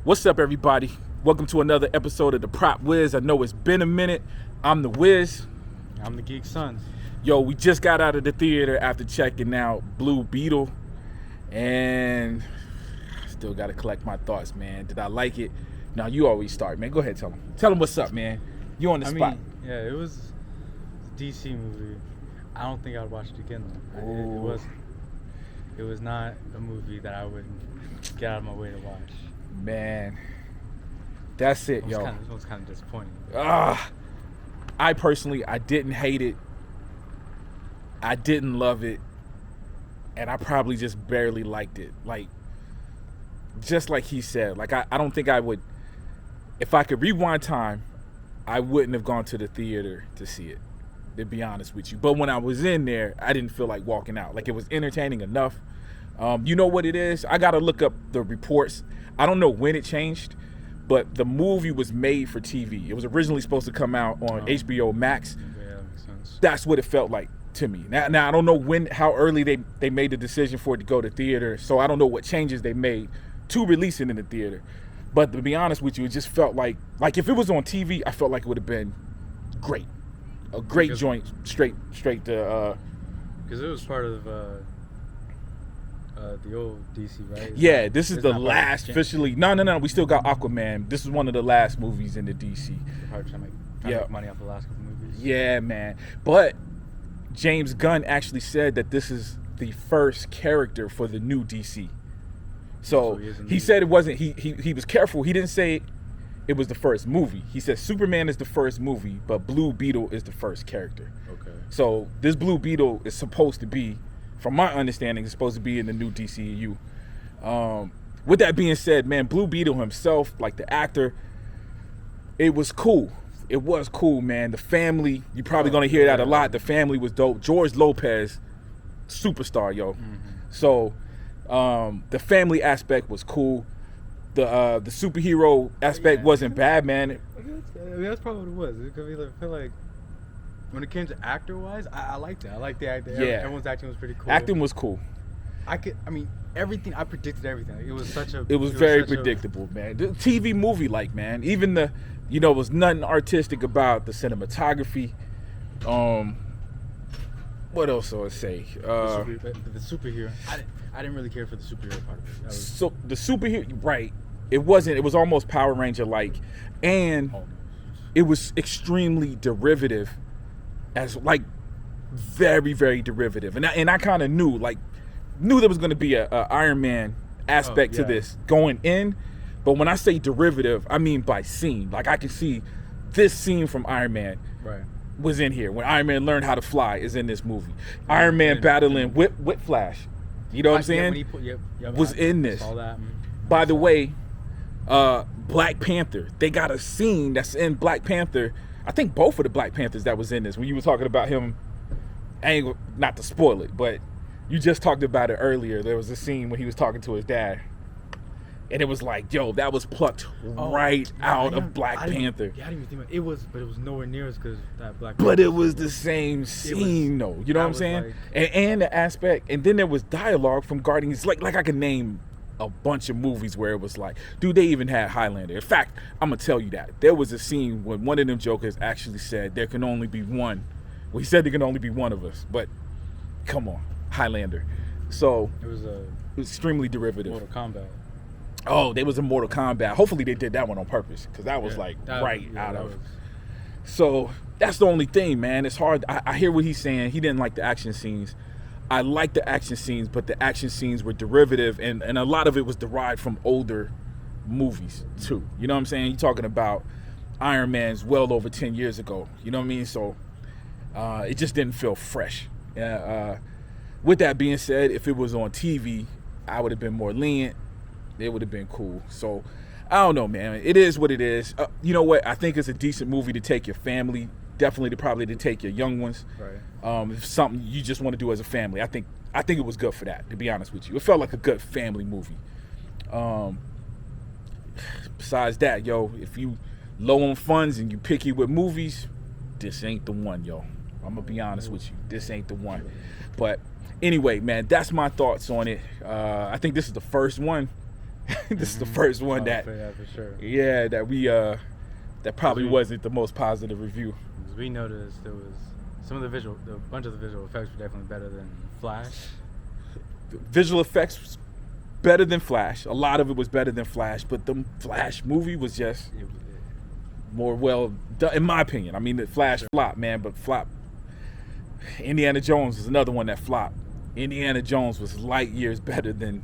What's up, everybody? Welcome to another episode of the Prop Wiz. I know it's been a minute. I'm the Wiz. I'm the Geek son. Yo, we just got out of the theater after checking out Blue Beetle, and I still got to collect my thoughts, man. Did I like it? Now, you always start, man. Go ahead, tell them. Tell them what's up, man. You on the spot. Yeah, it was a DC movie. I don't think I'd watch it again, though. It was not a movie that I would get out of my way to watch. Man, that's it, yo. It was kind of disappointing. I personally didn't hate it. I didn't love it. And I probably just barely liked it. Like, just like he said, like, I don't think I would, if I could rewind time, I wouldn't have gone to the theater to see it, to be honest with you. But when I was in there, I didn't feel like walking out. Like, it was entertaining enough. You know what it is? I got to look up the reports. I don't know when it changed, but the movie was made for TV. It was originally supposed to come out on HBO Max. Yeah, that makes sense. That's what it felt like to me. Now I don't know how early they made the decision for it to go to theater, so I don't know what changes they made to release it in the theater. But to be honest with you, it just felt like if it was on TV, I felt like it would have been great. A great joint, straight to... Because it was part of the old DC, right? Yeah, this is the last officially... No, we still got Aquaman. This is one of the last movies in the DC. They're probably trying to make money off the last couple movies. Yeah, man. But James Gunn actually said that this is the first character for the new DC. So he said it wasn't... He was careful. He didn't say it was the first movie. He said Superman is the first movie, but Blue Beetle is the first character. Okay. So this Blue Beetle is supposed to be, from my understanding, is supposed to be in the new DCEU. With that being said, man, Blue Beetle himself, like the actor, it was cool. It was cool, man. The family, you're probably going to hear that a lot. The family was dope. George Lopez, superstar, yo. Mm-hmm. So the family aspect was cool. The superhero aspect wasn't bad, man. That's probably what it was. I feel like when it came to actor-wise, I liked it. I liked the acting. Yeah. Everyone's acting was pretty cool. Acting was cool. Everything. I predicted everything. It was very predictable, man. The TV movie, man. Even it was nothing artistic about the cinematography. What else do I say? The superhero. I didn't really care for the superhero part of it. So the superhero, right? It wasn't. It was almost Power Ranger-like, and it was extremely derivative, very, very derivative. And I kind of knew there was going to be a Iron Man aspect to this going in, but when I say derivative, I mean by scene. Like, I can see this scene from Iron Man was in here. When Iron Man learned how to fly is in this movie. Iron Man battling Whip Flash. You know what I'm saying? Was in this. By the way, Black Panther. They got a scene that's in Black Panther. I think both of the Black Panthers that was in this. When you were talking about him, not to spoil it, but you just talked about it earlier. There was a scene when he was talking to his dad, and it was like, yo, that was plucked out of Black Panther. Yeah, I didn't even think about it. But it was nowhere near as good as that Black Panther. But it was the same scene, though. You know what I'm saying? And the aspect, and then there was dialogue from Guardians. Like I can name a bunch of movies where it was like, dude, they even had Highlander. In fact, I'm gonna tell you that there was a scene when one of them jokers actually said there can only be one. Well, he said there can only be one of us, but come on, Highlander. So it was extremely derivative. Mortal Kombat. Oh, there was a Mortal Kombat. Hopefully they did that one on purpose, because that was out of. So that's the only thing, man. It's hard. I hear what he's saying. He didn't like the action scenes. I like the action scenes, but the action scenes were derivative, and a lot of it was derived from older movies too. You know what I'm saying? You're talking about Iron Man's well over 10 years ago. You know what I mean? So it just didn't feel fresh. With that being said, if it was on TV, I would have been more lenient. It would have been cool. So I don't know, man. It is what it is. You know what? I think it's a decent movie to take your family. Definitely probably to take your young ones. Right. If something you just want to do as a family. I think it was good for that, to be honest with you. It felt like a good family movie. Besides that, yo, if you low on funds and you picky with movies, this ain't the one, yo. I'm gonna be honest with you. This ain't the one. But anyway, man, that's my thoughts on it. I think this is the first one This is the first one yeah, for sure. yeah, that we that probably wasn't the most positive review. Because we noticed there was some of the bunch of the visual effects were definitely better than Flash. The visual effects was better than Flash. A lot of it was better than Flash, but the Flash movie was just more well done, in my opinion. I mean, the Flash flopped, man, but flop. Indiana Jones was another one that flopped. Indiana Jones was light years better than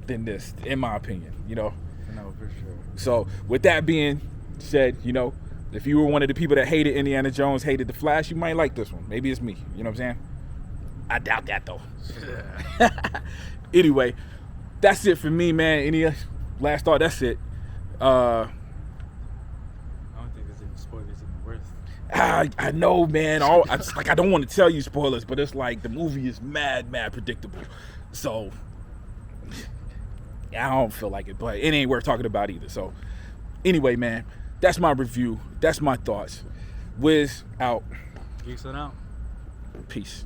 this, in my opinion. You know. No, for sure. So with that being said, you know, if you were one of the people that hated Indiana Jones, hated the Flash, you might like this one. Maybe it's me. You know what I'm saying? I doubt that though. Anyway, that's it for me, man. Any last thought? That's it. I don't think there's any spoilers even worth. I know, man. I don't want to tell you spoilers, but it's like the movie is mad predictable. So I don't feel like it, but it ain't worth talking about either. So anyway, man, that's my review. That's my thoughts. Wiz out. Geeks on out. Peace.